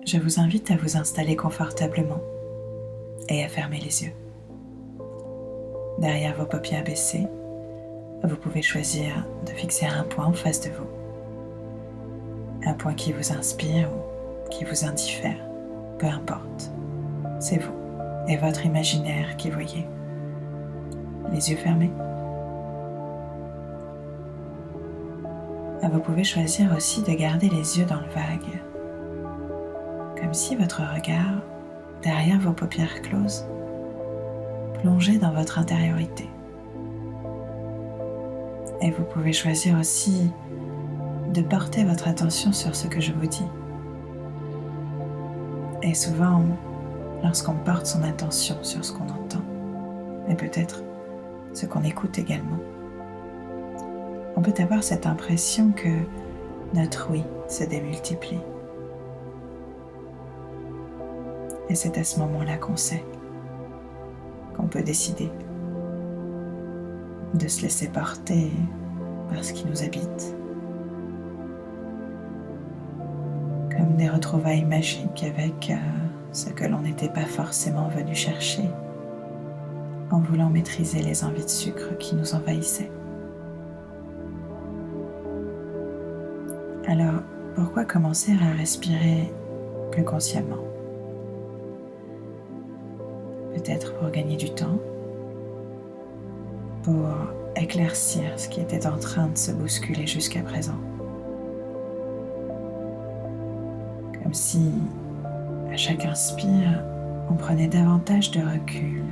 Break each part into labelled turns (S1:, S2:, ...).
S1: je vous invite à vous installer confortablement et à fermer les yeux. Derrière vos paupières baissées, vous pouvez choisir de fixer un point en face de vous. Un point qui vous inspire ou qui vous indiffère, peu importe. C'est vous et votre imaginaire qui voyez. Les yeux fermés. Vous pouvez choisir aussi de garder les yeux dans le vague, comme si votre regard, derrière vos paupières closes, plongeait dans votre intériorité. Et vous pouvez choisir aussi de porter votre attention sur ce que je vous dis. Et souvent, lorsqu'on porte son attention sur ce qu'on entend, et peut-être ce qu'on écoute également, on peut avoir cette impression que notre oui se démultiplie. Et c'est à ce moment-là qu'on sait qu'on peut décider de se laisser porter par ce qui nous habite, comme des retrouvailles magiques avec ce que l'on n'était pas forcément venu chercher en voulant maîtriser les envies de sucre qui nous envahissaient. Alors, pourquoi commencer à respirer plus consciemment? Peut-être pour gagner du temps, pour éclaircir ce qui était en train de se bousculer jusqu'à présent. Comme si, à chaque inspire, on prenait davantage de recul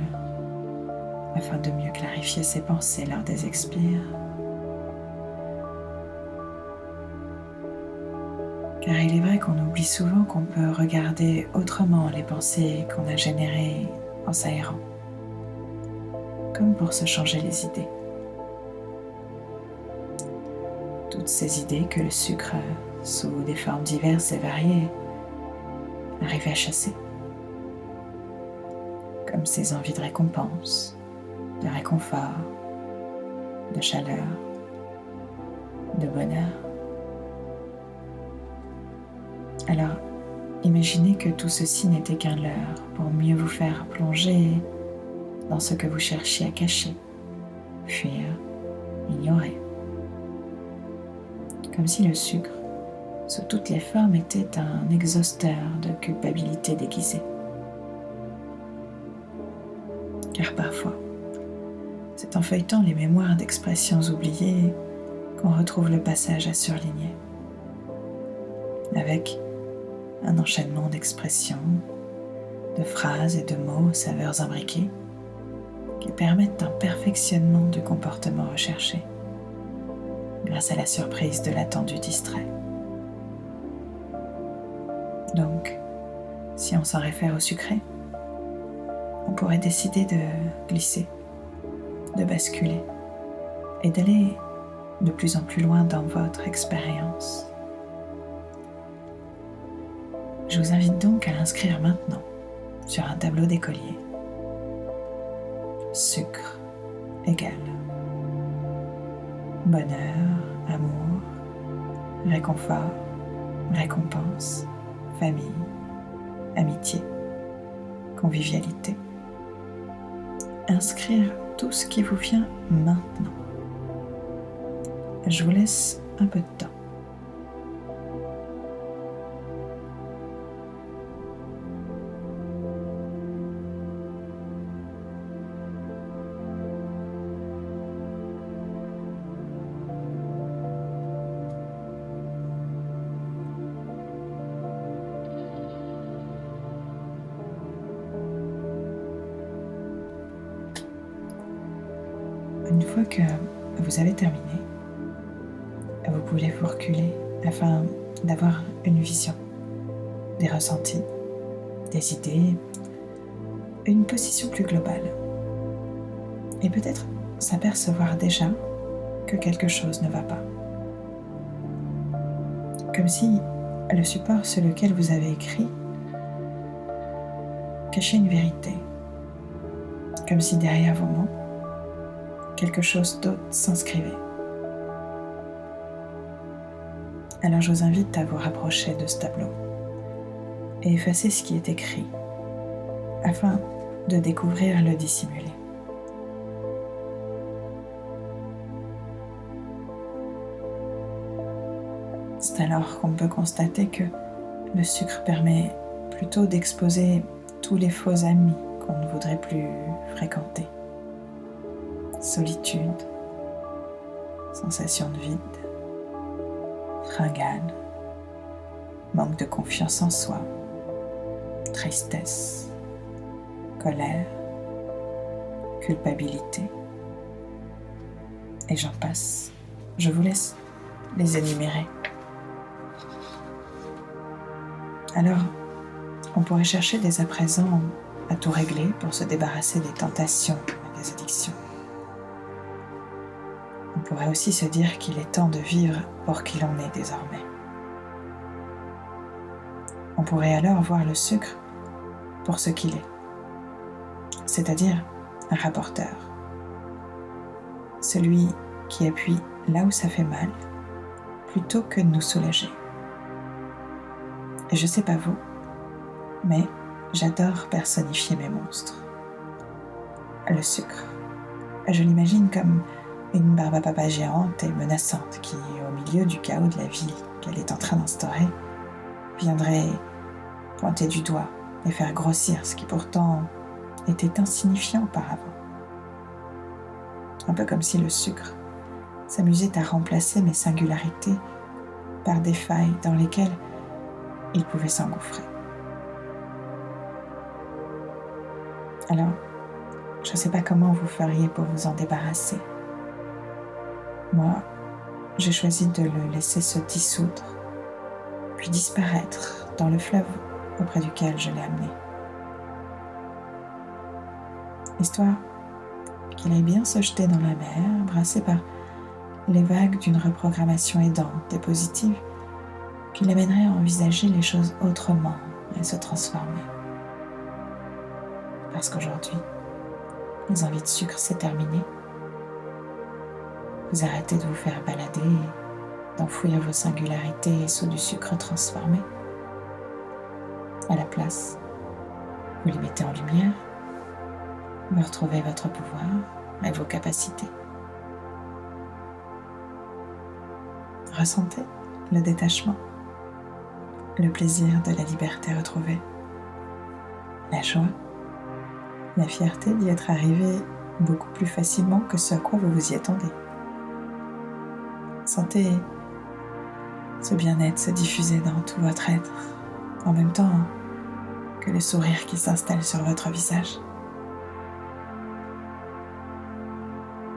S1: afin de mieux clarifier ses pensées lors des expires. Car il est vrai qu'on oublie souvent qu'on peut regarder autrement les pensées qu'on a générées en s'aérant, comme pour se changer les idées. Toutes ces idées que le sucre, sous des formes diverses et variées, arrive à chasser, comme ces envies de récompense, de réconfort, de chaleur, de bonheur. Alors, imaginez que tout ceci n'était qu'un leurre pour mieux vous faire plonger dans ce que vous cherchiez à cacher, fuir, ignorer. Comme si le sucre, sous toutes les formes, était un exhausteur de culpabilité déguisée. Car parfois, c'est en feuilletant les mémoires d'expressions oubliées qu'on retrouve le passage à surligner, avec un enchaînement d'expressions, de phrases et de mots aux saveurs imbriquées qui permettent un perfectionnement du comportement recherché grâce à la surprise de l'attendu distrait. Donc, si on s'en réfère au sucré, on pourrait décider de glisser, de basculer et d'aller de plus en plus loin dans votre expérience. Je vous invite donc à l'inscrire maintenant sur un tableau d'écolier. Sucre égale bonheur, amour, réconfort, récompense, famille, amitié, convivialité. Inscrire tout ce qui vous vient maintenant. Je vous laisse un peu de temps. Une fois que vous avez terminé, vous pouvez vous reculer afin d'avoir une vision, des ressentis, des idées, une position plus globale. Et peut-être s'apercevoir déjà que quelque chose ne va pas. Comme si le support sur lequel vous avez écrit cachait une vérité. Comme si derrière vos mots, quelque chose d'autre s'inscrivait. Alors je vous invite à vous rapprocher de ce tableau et effacer ce qui est écrit, afin de découvrir le dissimulé. C'est alors qu'on peut constater que le sucre permet plutôt d'exposer tous les faux amis qu'on ne voudrait plus fréquenter. Solitude, sensation de vide, fringale, manque de confiance en soi, tristesse, colère, culpabilité, et j'en passe. Je vous laisse les énumérer. Alors, on pourrait chercher dès à présent à tout régler pour se débarrasser des tentations et des addictions. On pourrait aussi se dire qu'il est temps de vivre pour qui l'on est désormais. On pourrait alors voir le sucre pour ce qu'il est, c'est-à-dire un rapporteur, celui qui appuie là où ça fait mal, plutôt que de nous soulager. Et je sais pas vous, mais j'adore personnifier mes monstres. Le sucre, je l'imagine comme une barbe à papa géante et menaçante qui, au milieu du chaos de la vie qu'elle est en train d'instaurer, viendrait pointer du doigt et faire grossir ce qui pourtant était insignifiant auparavant. Un peu comme si le sucre s'amusait à remplacer mes singularités par des failles dans lesquelles il pouvait s'engouffrer. Alors, je ne sais pas comment vous feriez pour vous en débarrasser. Moi, j'ai choisi de le laisser se dissoudre, puis disparaître dans le fleuve auprès duquel je l'ai amené. Histoire qu'il aille bien se jeter dans la mer, brassé par les vagues d'une reprogrammation aidante et positive qui l'amènerait à envisager les choses autrement et se transformer. Parce qu'aujourd'hui, les envies de sucre, c'est terminé. Vous arrêtez de vous faire balader et d'enfouir vos singularités sous du sucre transformé. À la place, vous les mettez en lumière, vous retrouvez votre pouvoir et vos capacités. Ressentez le détachement, le plaisir de la liberté retrouvée, la joie, la fierté d'y être arrivé beaucoup plus facilement que ce à quoi vous vous y attendez. Sentez ce bien-être se diffuser dans tout votre être, en même temps que le sourire qui s'installe sur votre visage.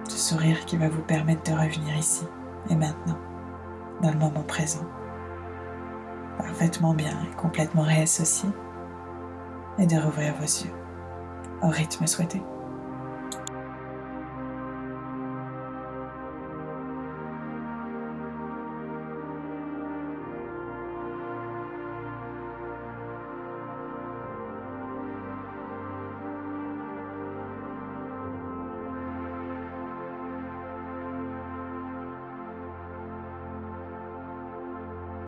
S1: Ce sourire qui va vous permettre de revenir ici et maintenant, dans le moment présent, parfaitement bien et complètement réassocié, et de rouvrir vos yeux au rythme souhaité.